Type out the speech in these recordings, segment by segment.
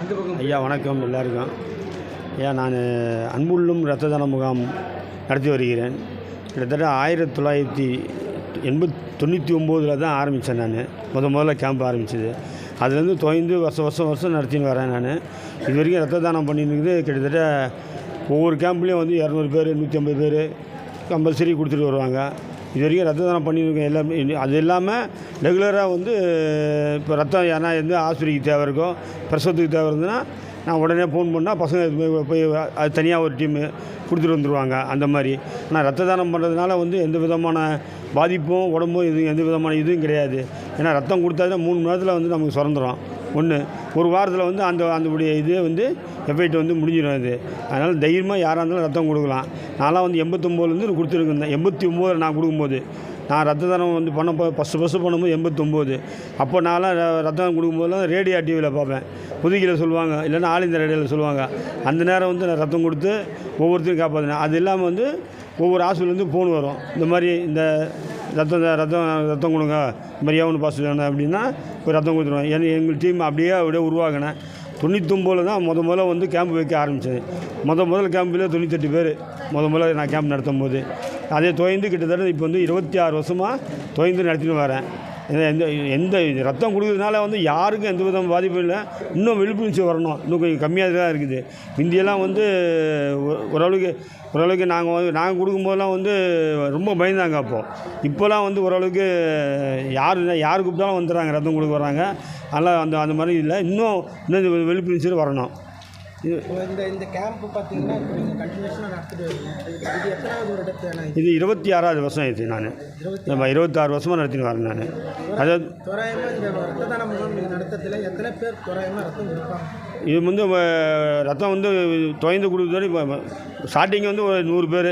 ஐயா வணக்கம் எல்லாருக்கும். ஐயா நான் அன்புள்ளும் இரத்த தான முகாம் நடத்தி வருகிறேன். கிட்டத்தட்ட 1999 தான் ஆரம்பித்தேன். நான் முதல்ல கேம்ப் ஆரம்பித்தது. அதுலேருந்து தொய்ந்து வருஷம் நடத்தின்னு வரேன். நான் இது வரைக்கும் ரத்த தானம் பண்ணிட்டு கிட்டத்தட்ட ஒவ்வொரு கேம்ப்லேயும் வந்து 200 பேர் 150 பேர் கம்பல்சரி கொடுத்துட்டு வருவாங்க. இது வரைக்கும் ரத்த தானம் பண்ணியிருக்கேன் எல்லாமே. அது இல்லாமல் ரெகுலராக வந்து இப்போ ரத்தம் ஏன்னா எந்த ஆஸ்பத்திரிக்கு தேவை இருக்கோ, பிரசவத்துக்கு தேவை இருந்ததுன்னா நான் உடனே ஃபோன் பண்ணால் பசங்க போய் அது தனியாக ஒரு டீமு கொடுத்துட்டு வந்துடுவாங்க. அந்த மாதிரி ஆனால் ரத்த தானம் பண்ணுறதுனால வந்து எந்த விதமான பாதிப்பும் உடம்பும் எந்த விதமான இதுவும் கிடையாது. ஏன்னா ரத்தம் கொடுத்தாதான் 3 மணி நேரத்தில் வந்து நமக்கு சுரந்துடும். ஒரு வாரத்தில் வந்து அந்தவுடைய இதே வந்து எஃபெக்ட் வந்து முடிஞ்சிடும். அது அதனால் தைரியமாக யாராக இருந்தாலும் ரத்தம் கொடுக்கலாம். நான்லாம் வந்து 89லேருந்து கொடுத்துருக்கேன். 89 நான் கொடுக்கும்போது நான் ரத்த தானம் வந்து ஃபஸ்ட்டு பண்ணும்போது 89. அப்போ நான்லாம் ரத்தம் கொடுக்கும்போதெல்லாம் ரேடியோ டிவியில் பார்ப்பேன். புதுக்கையில் சொல்லுவாங்க, இல்லைன்னா ஆல் இந்தியா ரேடியோவில் சொல்லுவாங்க. அந்த நேரம் வந்து நான் ரத்தம் கொடுத்து ஒவ்வொருத்தரும் காப்பாற்றினேன். அது இல்லாமல் வந்து ஒவ்வொரு ஹாஸ்பிட்டல்லேருந்து ஃபோன் வரும், இந்த மாதிரி இந்த ரத்தம் கொடுங்க, இந்த மாதிரி ஏவனு பாஸ் வேணும் அப்படின்னா போய் ரத்தம் கொடுத்துருவேன். எங்கள் டீம் அப்படியே உருவாகினேன். 99 தான் முதல்ல வந்து கேம்ப் வைக்க ஆரம்பித்தது. முதல் கேம்பில் 98 பேர் முதல்ல நான் கேம்ப் நடத்தும் போது. அதே தொய்ந்து கிட்டத்தட்ட இப்போ வந்து 26 வருஷமாக தொய்ந்து நடத்தின்னு வரேன். எந்த ரத்தம் கொடுக்குறதுனால வந்து யாருக்கும் எந்த விதமான பாதிப்பும் இல்லை. இன்னும் விழிப்புணர்ச்சி வரணும். இன்னும் கொஞ்சம் கம்மியாக தான் இருக்குது. இந்தியெல்லாம் வந்து ஓரளவுக்கு நாங்கள் கொடுக்கும்போதெல்லாம் வந்து ரொம்ப பயந்தாங்க. இப்போலாம் வந்து ஓரளவுக்கு யார் கூப்பிட்டாலும் வந்துடுறாங்க, ரத்தம் கொடுக்க வராங்க. அதனால் அந்த மாதிரி இல்லை. இன்னும் விழிப்புணர்ச்சி வரணும். இந்த கேம்ப் பார்த்தீங்கன்னா கண்டினியூஸாக நடத்திட்டு வரீங்க. இது எத்தனாவது வருடத்தான? இது 26வது வருஷம். இது நான் 26 வருஷமாக நடத்திட்டு வரேன். நான் அதாவது தோராயமாக இந்த ரத்த தான முகாம் நடத்தத்தில் எத்தனை பேர் தோராயமாக ரத்தம் கொடுப்பாங்க? இது வந்து ரத்தம் வந்து தொய்ந்து கொடுக்குறது இப்போ ஸ்டார்டிங் வந்து ஒரு 100 பேர்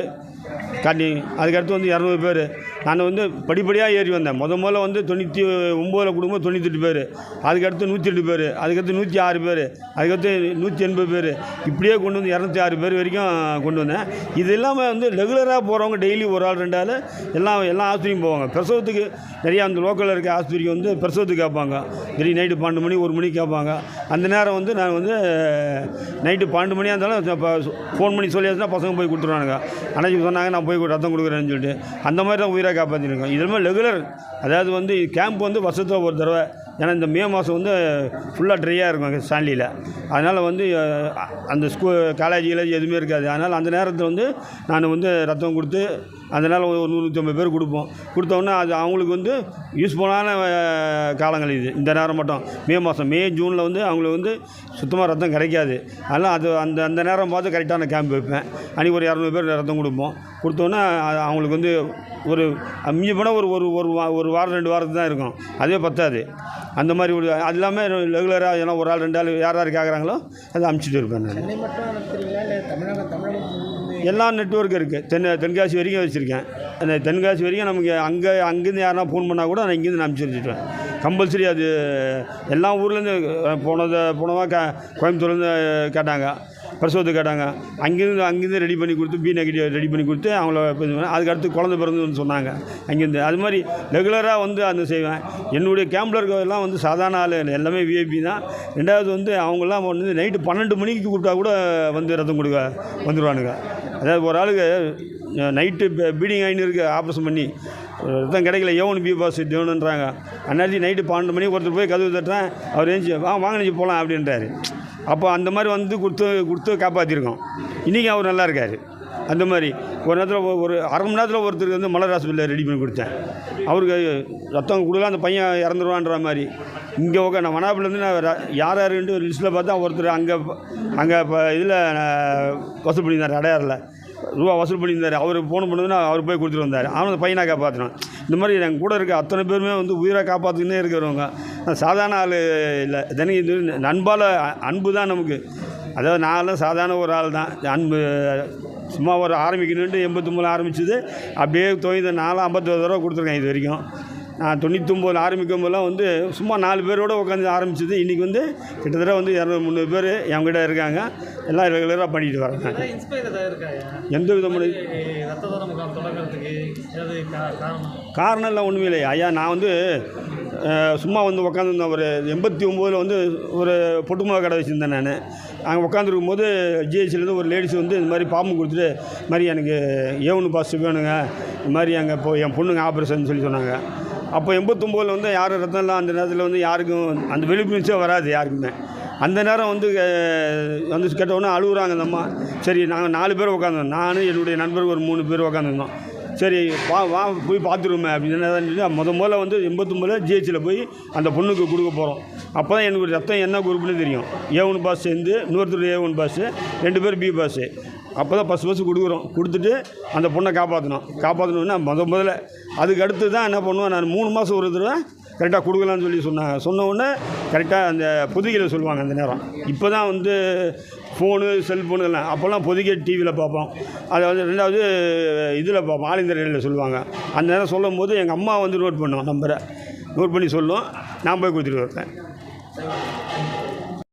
ஸ்டார்டிங். அதுக்கடுத்து வந்து 200 பேர். நான் வந்து படிப்படியாக ஏறி வந்தேன். முதல்ல வந்து 99 குடும்பம் 98 பேர், அதுக்கடுத்து 108 பேர், அதுக்கடுத்து 106 பேர், அதுக்கடுத்து 180 பேர், இப்படியே கொண்டு வந்து 206 பேர் வரைக்கும் கொண்டு வந்தேன். இது இல்லாமல் வந்து ரெகுலராக போகிறவங்க டெய்லி ஒரு ஆள் 2 ஆள் எல்லா ஆஸ்பத்திரியும் போவாங்க. பிரசவத்துக்கு நிறையா அந்த லோக்கலில் இருக்க ஆஸ்பத்திரிக்கு வந்து பிரசவத்துக்கு கேட்பாங்க. சரி நைட்டு 12 மணி 1 மணிக்கு கேட்பாங்க. அந்த நேரம் வந்து நான் வந்து நைட்டு 12 மணியாக இருந்தாலும் ஃபோன் பண்ணி சொல்லியாச்சுன்னா பசங்க போய் கொடுத்துருவானுங்க. அன்றைக்கி சொன்னாங்க நான் போய் ரத்தம் கொடுக்குறேன்னு சொல்லிட்டு அந்த மாதிரி தான் உயிராக காப்பாற்றிருக்கோம். இதெல்லாம் ரெகுலர். அதாவது வந்து கேம்ப் வந்து வருஷத்தில் ஒரு தடவை. ஏன்னா இந்த மே மாதம் வந்து ஃபுல்லாக ட்ரையாக இருக்கும் அங்கே ஸ்டான்லியில். அதனால் வந்து அந்த காலேஜ் எதுவுமே இருக்காது. அதனால் அந்த நேரத்தில் வந்து நான் வந்து ரத்தம் கொடுத்து அதனால் ஒரு 150 பேர் கொடுத்தோன்னா அது அவங்களுக்கு வந்து யூஸ்ஃபுல்லான காலங்கள் இது. இந்த நேரம் மட்டும் மே மாதம் ஜூனில் வந்து அவங்களுக்கு வந்து சுத்தமாக ரத்தம் கிடைக்காது. அதனால் அது அந்த நேரம் பார்த்து கரெக்டான கேம்ப் வைப்பேன். அன்றைக்கி ஒரு 200 பேர் ரத்தம் கொடுத்தோன்னா அவங்களுக்கு வந்து ஒரு மிஞ்சி போனால் ஒரு வாரம் 2 வாரத்துக்கு தான் இருக்கும். அதே பத்தாது. அந்த மாதிரி அது இல்லாமல் ரெகுலராக ஏன்னா ஒரு ஆள் 2 ஆள் யார் கேட்குறாங்களோ அதை அனுப்பிச்சிட்டு இருப்பேன். நான் எல்லா நெட்வொர்க்கும் இருக்குது. தென்காசி வரைக்கும் வச்சுருக்கேன். அந்த தென்காசி வரைக்கும் நமக்கு அங்கேருந்து யாருனா ஃபோன் பண்ணால் கூட நான் இங்கேருந்து அனுப்பிச்சி வச்சுருவேன். கம்பல்சரி அது எல்லா ஊர்லேருந்து போனவா கோயம்புத்தூர்லேருந்து கேட்டாங்க, பிரசவத்துக்கு கேட்டாங்க. அங்கேருந்து ரெடி பண்ணி கொடுத்து பி நெகட்டிவ் ரெடி பண்ணி கொடுத்து அவங்கள அதுக்கடுத்து குழந்தை பிறந்துன்னு சொன்னாங்க. அங்கேருந்து அது மாதிரி ரெகுலராக வந்து அந்த செய்வேன். என்னுடைய கேம்பில் இருக்கிறதெல்லாம் வந்து சாதாரண ஆள் எல்லாமே விஐபி தான். ரெண்டாவது வந்து அவங்களாம் வந்து நைட்டு 12 மணிக்கு கூப்பிட்டா கூட வந்து ரத்தம் கொடுக்க வந்துடுவானுங்க. அதாவது ஒரு ஆளுக்கு நைட்டு பீடிங் ஆகின்னு இருக்குது, ஆப்ரேஷன் பண்ணி ரத்தம் கிடைக்கல, ஏவனு பி பாஸ் தேவனுன்றாங்க. அன்னைக்கு நைட்டு 12 மணிக்கு ஒருத்தர் போய் கதவு தட்டுறேன், அவர் ஏஞ்சி வாங்க நினச்சி போகலாம் அப்படின்றாரு. அப்போ அந்த மாதிரி வந்து கொடுத்து காப்பாற்றிருக்கோம். இன்றைக்கி அவர் நல்லா இருக்கார். அந்த மாதிரி ஒரு நேரத்தில் ஒரு அரை மணி நேரத்தில் ஒருத்தருக்கு வந்து மலர் ஹாஸ்பிட்டலில் ரெடி பண்ணி கொடுத்தேன். அவருக்கு ரத்தம் கொடுக்கலாம், அந்த பையன் இறந்துருவான்ற மாதிரி. இங்கே நான் மணாப்பிலேருந்து நான் யாருன்ட்டு ஒரு லிஸ்ட்டில் பார்த்தா ஒருத்தர் அங்கே இப்போ இதில் வசூல் பண்ணியிருந்தார், அடையாறில் ரூபா வசூல் பண்ணியிருந்தார். அவர் ஃபோன் பண்ணுதுன்னா அவர் போய் கொடுத்துட்டு வந்தார். அவன் அந்த பையனாக காப்பாற்றினான். இந்த மாதிரி எங்கள் கூட இருக்க அத்தனை பேருமே வந்து உயிராக காப்பாற்றிக்கினே இருக்கிறவங்க. சாதாரண ஆள் இல்லை. தினைக்கு இது அன்பு தான் நமக்கு. அதாவது நான்லாம் சாதாரண ஒரு ஆள் தான். அன்பு சும்மா ஒரு ஆரம்பிக்கணுன்ட்டு 89 ஆரம்பிச்சது. அப்படியே தொய்ந்த 51 தடவை கொடுத்துருக்கேன் இது வரைக்கும். நான் 99 ஆரம்பிக்கும் போதெல்லாம் வந்து சும்மா 4 பேரோடு உட்காந்து ஆரம்பிச்சது. இன்றைக்கி வந்து கிட்டத்தட்ட வந்து 200-300 பேர் என்கிட்ட இருக்காங்க. எல்லாம் ரெகுலராக பண்ணிட்டு வராங்க. எந்த விதமான காரணம் இல்லை ஒன்றுமே இல்லை ஐயா. நான் வந்து சும்மா வந்து உக்காந்துருந்தேன். ஒரு 89 வந்து ஒரு பொட்டுமாவு கடை வச்சுருந்தேன் நான். அங்கே உட்காந்துருக்கும் போது ஜிஹெச்லேருந்து ஒரு லேடிஸ் வந்து இந்த மாதிரி பாம்பு கொடுத்துட்டு, இது மாதிரி எனக்கு A1 பாசிட்டிவ் வேணுங்க, இது மாதிரி அங்கே இப்போ என் பொண்ணுங்க ஆப்ரேஷன் சொல்லி சொன்னாங்க. அப்போ 89 வந்து யாரும் ரத்தம் இல்லை. அந்த நேரத்தில் வந்து யாருக்கும் அந்த விழிப்புணர்ச்சியே வராது யாருக்குமே. அந்த நேரம் வந்து வந்து கேட்டவுடனே அழுகுறாங்க அந்த அம்மா. சரி நாங்கள் 4 பேர் உட்காந்துருந்தோம். நான் என்னுடைய நண்பர்கள் ஒரு 3 பேர் உட்காந்துருந்தோம். சரி வா போய் பார்த்துருவோமே அப்படின்னு முதல்ல வந்து 89 ஜிஹெச்சில் போய் அந்த பொண்ணுக்கு கொடுக்க போகிறோம். அப்போ தான் எனக்கு ரத்தம் என்ன குரூப்னு தெரியும். A1 பாஸ் சேர்ந்து இன்னொருத்தர் A1 பாஸு, 2 பேர் B பாஸு. அப்போ தான் ஃபஸ்ட்டு கொடுக்குறோம். கொடுத்துட்டு அந்த பொண்ணை காப்பாற்றணுன்னா முதல்ல அதுக்கு அடுத்து தான் என்ன பண்ணுவேன், நான் 3 மாதம் ஒரு தடவை கரெக்டாக கொடுக்கலான்னு சொல்லி சொன்ன உடனே கரெக்டாக அந்த பொதுகையில் சொல்லுவாங்க அந்த நேரம். இப்போ தான் வந்து ஃபோனு செல்ஃபோனு எல்லாம். அப்போல்லாம் பொதுகை டிவியில் பார்ப்போம். அதை வந்து 2வது இதில் பார்ப்போம், ஆல் இந்தியா ரேடியோவில் சொல்லுவாங்க. அந்த நேரம் சொல்லும் போது எங்கள் அம்மா வந்து நோட் பண்ணுவோம், நம்பரை நோட் பண்ணி சொல்லும். நான் போய் கொடுத்துட்டு வருவேன்.